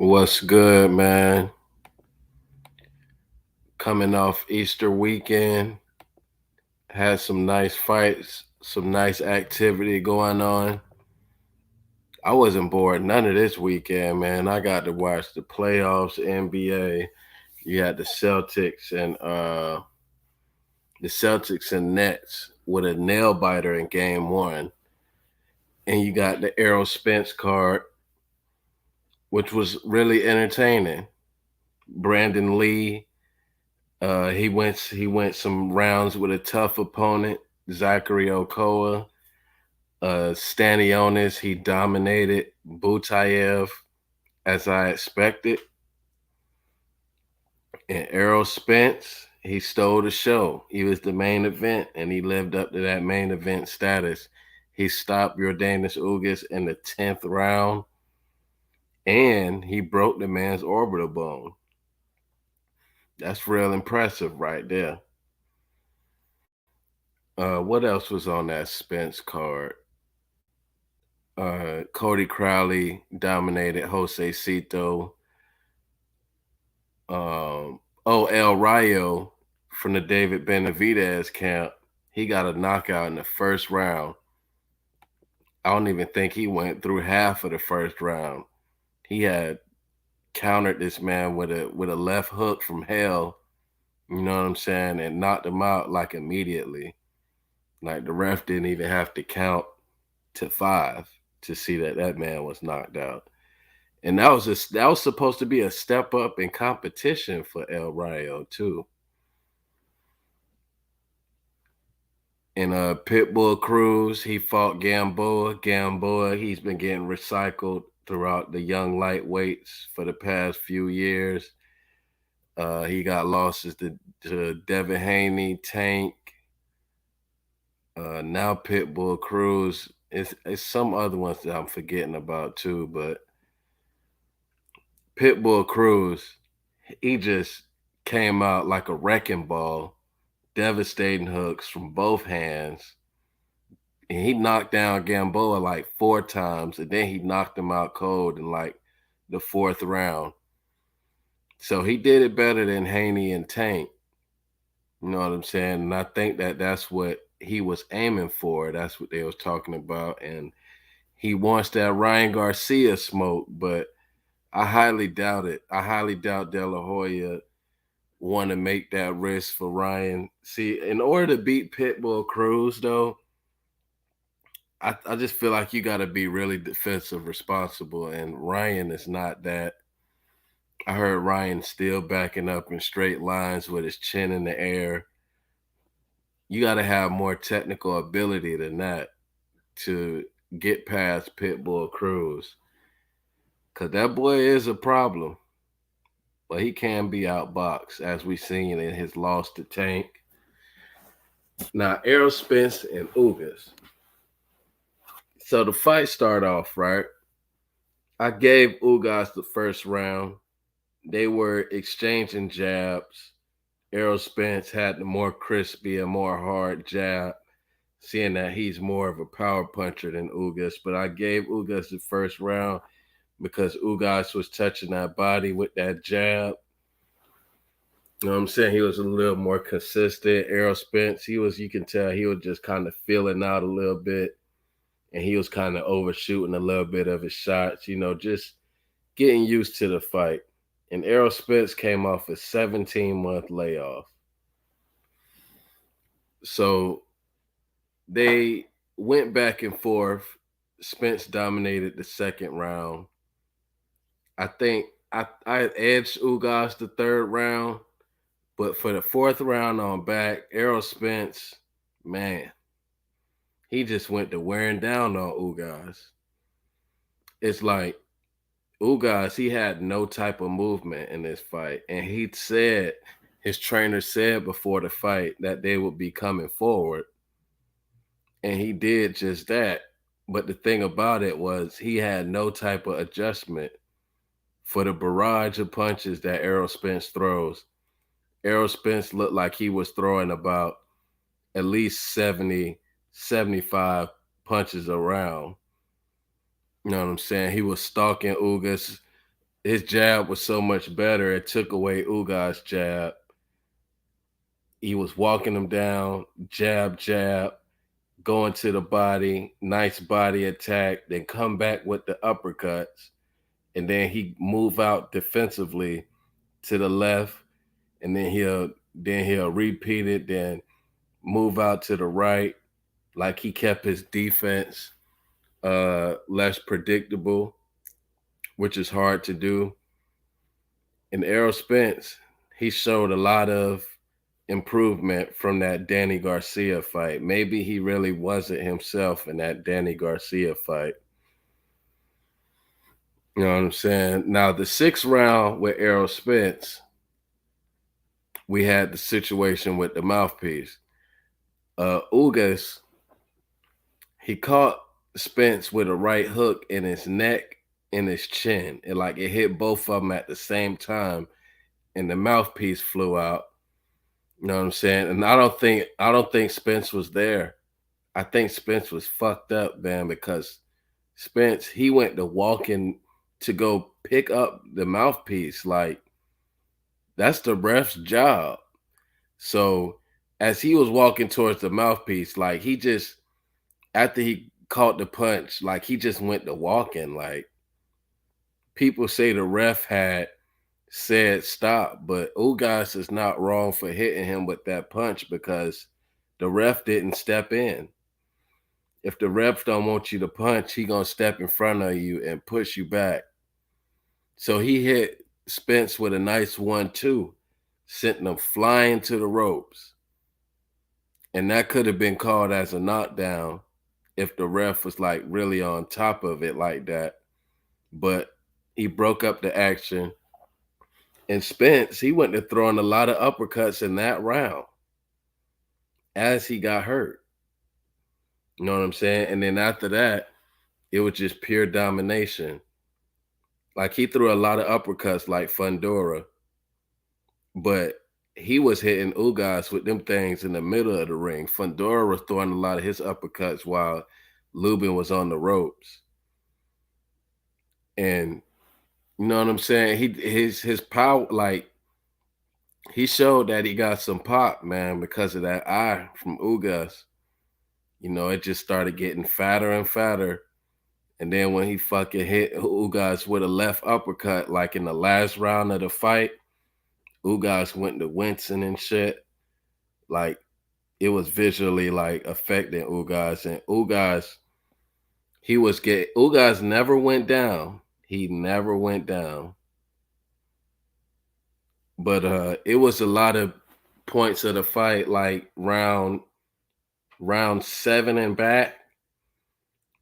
What's good, man? Coming off Easter weekend, had some nice fights, some nice activity going on. I wasn't bored none of this weekend, man. I got to watch the playoffs, NBA. You had the Celtics and Nets with a nail biter in game one. And you got the Errol Spence card, which was really entertaining. Brandon Lee. He went some rounds with a tough opponent, Zachary Okoa. Stanionis, he dominated Butayev as I expected. And Errol Spence, he stole the show. He was the main event, and he lived up to that main event status. He stopped Yordenis Ugas in the 10th round, and he broke the man's orbital bone. That's real impressive right there. What else was on that Spence card? Cody Crowley dominated Jose Cito. El Rayo from the David Benavidez camp, he got a knockout in the first round. I don't even think he went through half of the first round. He had countered this man with a left hook from hell, you know what I'm saying, and knocked him out like immediately. Like the ref didn't even have to count to five to see that man was knocked out. And that was supposed to be a step up in competition for El Rayo too. And Pitbull Cruz, he fought Gamboa. Gamboa, he's been getting recycled throughout the young lightweights for the past few years. He got losses to Devin Haney, Tank. Now Pitbull Cruz. It's some other ones that I'm forgetting about too, but Pitbull Cruz, he just came out like a wrecking ball, devastating hooks from both hands. And he knocked down Gamboa like four times, and then he knocked him out cold in like the fourth round. So he did it better than Haney and Tank. You know what I'm saying? And I think that's what he was aiming for. That's what they was talking about. And he wants that Ryan Garcia smoke, but I highly doubt it. I highly doubt De La Hoya want to make that risk for Ryan. See, in order to beat Pitbull Cruz, though, I just feel like you got to be really defensive responsible, and Ryan is not that. I heard Ryan still backing up in straight lines with his chin in the air. You got to have more technical ability than that to get past Pitbull Cruz, because that boy is a problem, but he can be outboxed, as we seen in his loss to Tank. Now, Errol Spence and Ugas. So the fight start off, right? I gave Ugas the first round. They were exchanging jabs. Errol Spence had the more crispy and more hard jab, seeing that he's more of a power puncher than Ugas. But I gave Ugas the first round because Ugas was touching that body with that jab. You know what I'm saying? He was a little more consistent. Errol Spence, you can tell he was just kind of feeling out a little bit, and he was kind of overshooting a little bit of his shots, just getting used to the fight. And Errol Spence came off a 17-month layoff. So they went back and forth. Spence dominated the second round. I think I edged Ugas the third round, but for the fourth round on back, Errol Spence, man, he just went to wearing down on Ugas. It's like Ugas, he had no type of movement in this fight. And his trainer said before the fight that they would be coming forward. And he did just that. But the thing about it was he had no type of adjustment for the barrage of punches that Errol Spence throws. Errol Spence looked like he was throwing about at least 70, 75 punches around. You know what I'm saying? He was stalking Ugas. his jab was so much better. It took away Ugas' jab. He was walking him down, jab, jab, going to the body, nice body attack, then come back with the uppercuts, and then he move out defensively to the left, and then he'll repeat it, then move out to the right, like he kept his defense less predictable, which is hard to do. And Errol Spence, he showed a lot of improvement from that Danny Garcia fight. Maybe he really wasn't himself in that Danny Garcia fight. You know what I'm saying? Now, the sixth round with Errol Spence, we had the situation with the mouthpiece. Ugas, he caught Spence with a right hook in his neck and his chin. It hit both of them at the same time, and the mouthpiece flew out. You know what I'm saying? And I don't think Spence was there. I think Spence was fucked up, man, because Spence, he went to walking to go pick up the mouthpiece. Like, that's the ref's job. So as he was walking towards the mouthpiece, like, he just, after he caught the punch, like, he just went to walking. Like, people say the ref had said stop, but Ugas is not wrong for hitting him with that punch because the ref didn't step in. If the ref don't want you to punch, he gonna step in front of you and push you back. So he hit Spence with a nice 1-2, sent him flying to the ropes. And that could have been called as a knockdown if the ref was like really on top of it like that. But he broke up the action. And Spence, he went to throwing a lot of uppercuts in that round as he got hurt. You know what I'm saying? And then after that, it was just pure domination. Like, he threw a lot of uppercuts like Fundora, but he was hitting Ugas with them things in the middle of the ring. Fundora was throwing a lot of his uppercuts while Lubin was on the ropes. And you know what I'm saying? His power, like, he showed that he got some pop, man, because of that eye from Ugas. You know, it just started getting fatter and fatter. And then when he fucking hit Ugas with a left uppercut, like in the last round of the fight, Ugas went to wincing and shit. Like, it was visually like affecting Ugas. And Ugas never went down. He never went down. But it was a lot of points of the fight, like round 7 and back,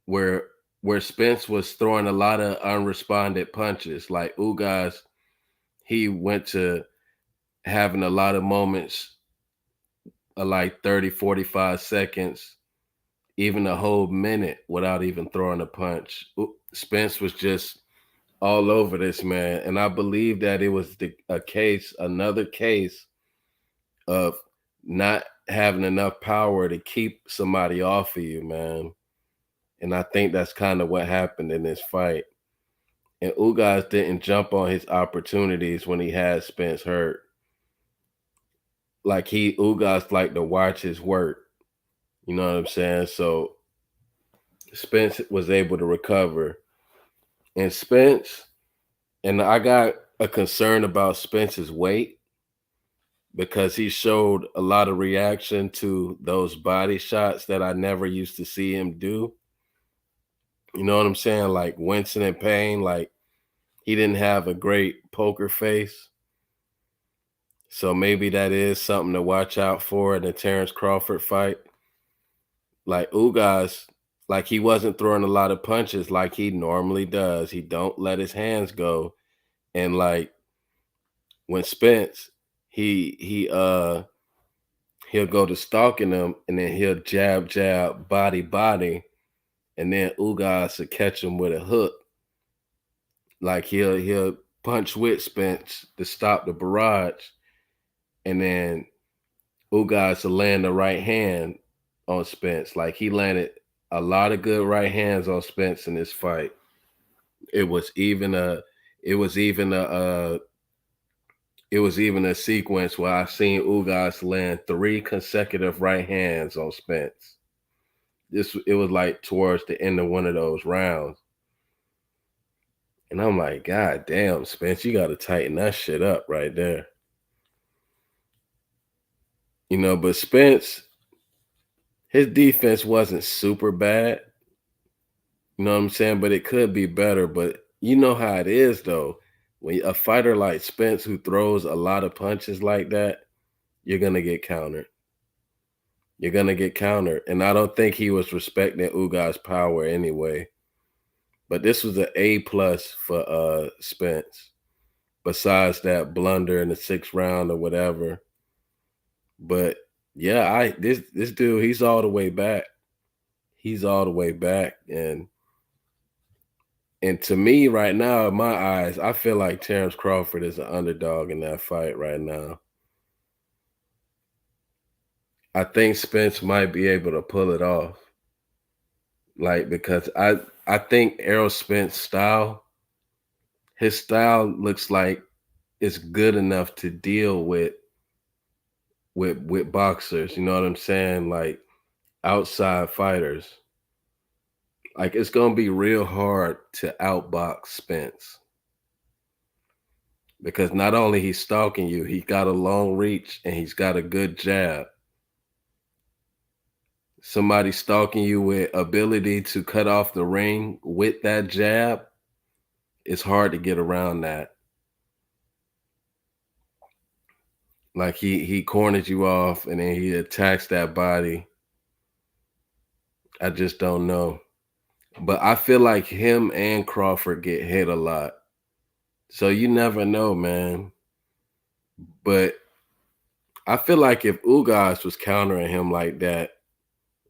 where Spence was throwing a lot of unresponded punches. Like, Ugas, he went to having a lot of moments of like 30, 45 seconds, even a whole minute without even throwing a punch. Spence was just all over this man. And I believe that it was another case of not having enough power to keep somebody off of you, man. And I think that's kind of what happened in this fight. And Ugas didn't jump on his opportunities when he had Spence hurt. Like, Ugas liked to watch his work. You know what I'm saying? So Spence was able to recover. And I got a concern about Spence's weight because he showed a lot of reaction to those body shots that I never used to see him do. You know what I'm saying? Like, wincing in pain, like, he didn't have a great poker face. So maybe that is something to watch out for in the Terrence Crawford fight. Like, Ugas, like, he wasn't throwing a lot of punches like he normally does. He don't let his hands go. And like, when Spence, he'll go to stalking him, and then he'll jab, jab, body, body, and then Ugas will catch him with a hook. Like, he'll punch with Spence to stop the barrage, and then Ugas will land the right hand on Spence. Like, he landed a lot of good right hands on Spence in this fight. It was It was even a sequence where I seen Ugas land 3 consecutive right hands on Spence. It was like towards the end of one of those rounds. And I'm like, God damn, Spence, you gotta tighten that shit up right there. But Spence, his defense wasn't super bad. You know what I'm saying? But it could be better. But you know how it is though. When a fighter like Spence who throws a lot of punches like that, you're gonna get countered. You're gonna get countered. And I don't think he was respecting Ugas' power anyway. But this was an A+ for Spence. Besides that blunder in the 6th round or whatever. But yeah, this dude, he's all the way back. He's all the way back. And to me right now, in my eyes, I feel like Terrence Crawford is an underdog in that fight right now. I think Spence might be able to pull it off. Like, because I think Errol Spence his style looks like it's good enough to deal with boxers, you know what I'm saying? Like outside fighters. Like it's gonna be real hard to outbox Spence. Because not only he's stalking you, he got a long reach and he's got a good jab. Somebody stalking you with ability to cut off the ring with that jab, it's hard to get around that. Like he corners you off and then he attacks that body. I just don't know. But I feel like him and Crawford get hit a lot. So you never know, man. But I feel like if Ugas was countering him like that,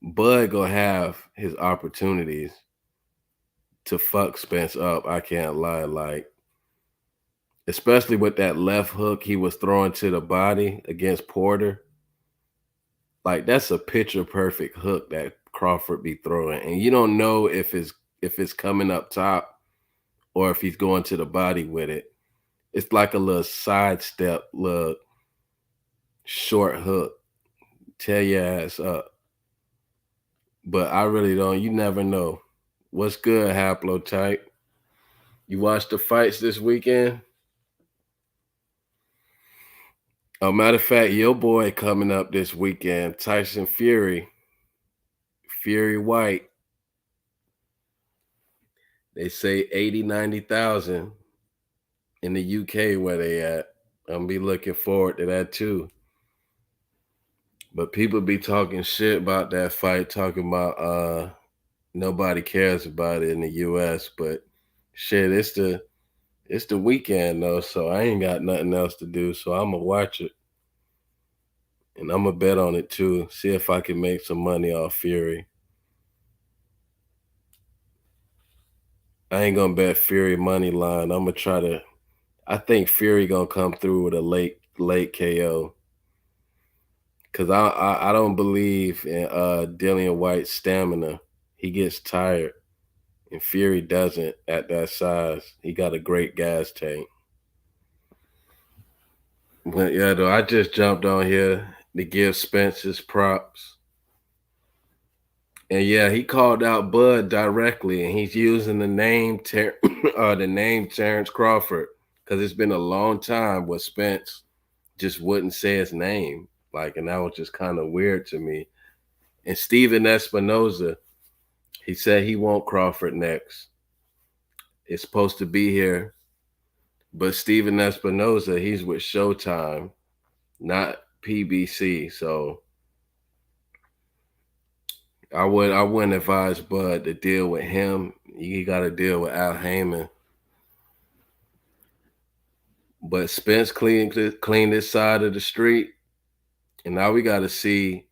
Bud gonna have his opportunities to fuck Spence up. I can't lie. Like, especially with that left hook he was throwing to the body against Porter. Like, that's a picture perfect hook that Crawford be throwing. And you don't know if it's coming up top or if he's going to the body with it. It's like a little sidestep, little short hook. Tear your ass up. But I really don't. You never know. What's good, Haplotype? You watched the fights this weekend? Matter of fact, your boy coming up this weekend, Tyson Fury, Fury White. They say 80, 90,000 in the UK where they at. I'm be looking forward to that too. But people be talking shit about that fight, talking about nobody cares about it in the US. But shit, it's the weekend though, so I ain't got nothing else to do. So I'ma watch it. And I'ma bet on it too. See if I can make some money off Fury. I ain't gonna bet Fury money line. I'm gonna try to. I think Fury gonna come through with a late KO. Cause I don't believe in Dillian White's stamina. He gets tired, and Fury doesn't at that size. He got a great gas tank. But yeah, though, I just jumped on here to give Spence his props. And yeah, he called out Bud directly, and he's using the name the name Terrence Crawford because it's been a long time where Spence just wouldn't say his name, like, and that was just kind of weird to me. And Steven Espinoza, he said he want Crawford next. It's supposed to be here, but Steven Espinoza, he's with Showtime, not PBC, so I wouldn't advise Bud to deal with him. He got to deal with Al Heyman. But Spence cleaned this side of the street, and now we got to see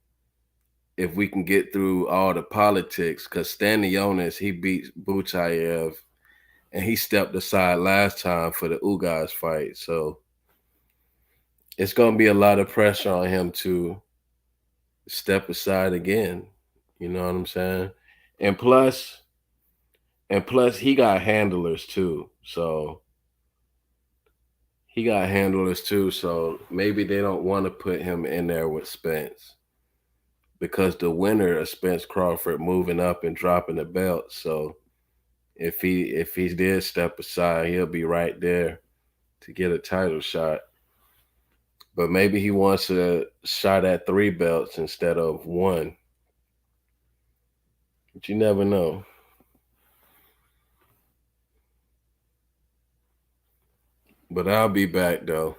if we can get through all the politics. Because Stanionis, he beat Buchayev, and he stepped aside last time for the Ugas fight. So it's gonna be a lot of pressure on him to step aside again. You know what I'm saying? And plus, he got handlers too. So he got handlers too, so maybe they don't want to put him in there with Spence because the winner of Spence Crawford moving up and dropping the belt. So if he did step aside, he'll be right there to get a title shot. But maybe he wants a shot at three belts instead of one. But you never know. But I'll be back though.